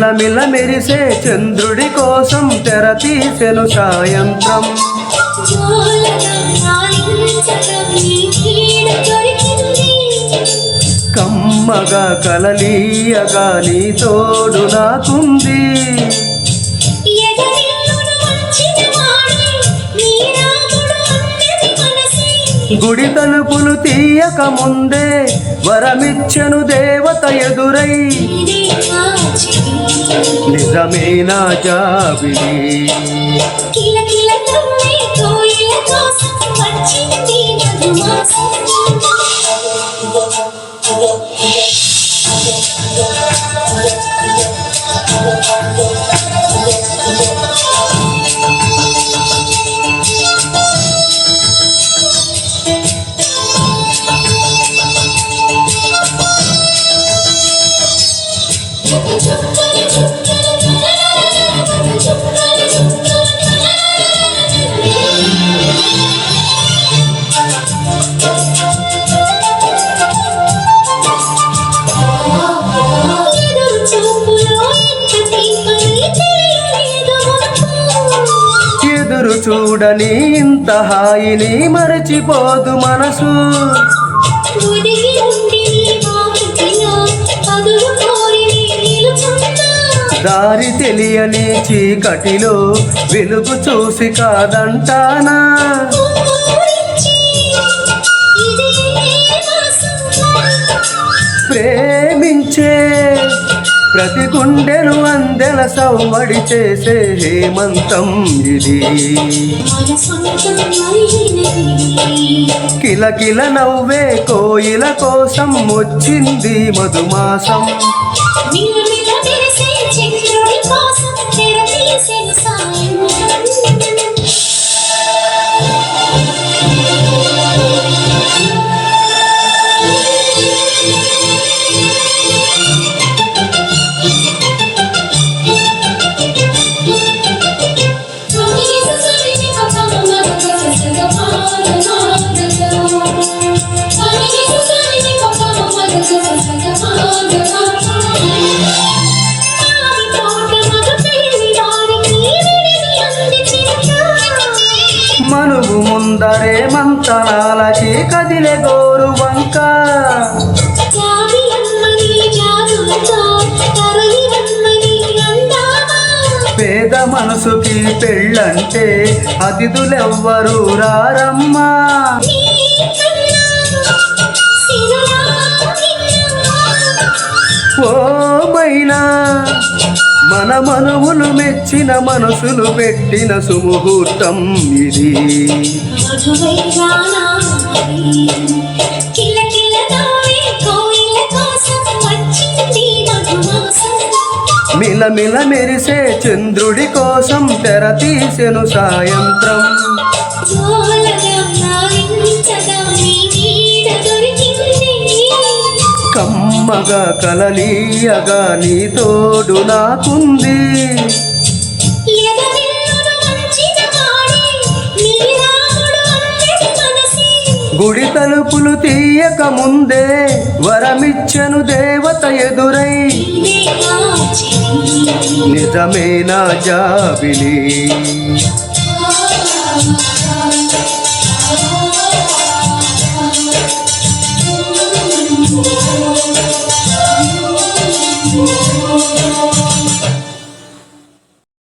మిలమిల మెరిసే చంద్రుడి కోసం తెర తీసెను సాయంత్రం. కమ్మగా కలలీయగా నీ తోడు నాకుంది. గుడి తలుపులు తీయక ముందే వరమిచ్చెను దేవత ఎదురై. నిజమేనా జాబిలి ఎదురు చూడని ఇంత హాయిని మరచిపోదు మనసు. దారి తెలియని చీకటిలో వెలుగు చూసి కాదంటానా. ప్రేమించే ప్రతి గుండెను అందెల సవ్వడి చేసే హేమంతం ఇది. కిలకిల నవ్వే కోయిల కోసం వచ్చింది మధుమాసం. మనువు ముందరే మంతనాలకి కదిలే గోరు వంక. పేద మనసుకి పెళ్ళంటే అతిథులెవ్వరు రారమ్మా. ఓ మైనా మన మనువులు మెచ్చిన మనసులు పెట్టిన సుముహూర్తం ఇది. మిలమిల మెరిసే చంద్రుడి కోసం తెర తీసెను సాయంత్రం. కమ్మగా కలలీయగా నీ తోడు నాకుంది. గుడి తలుపులు తీయక ముందే వరమిచ్చెను దేవత ఎదురై. నిజమేనా జాబిలి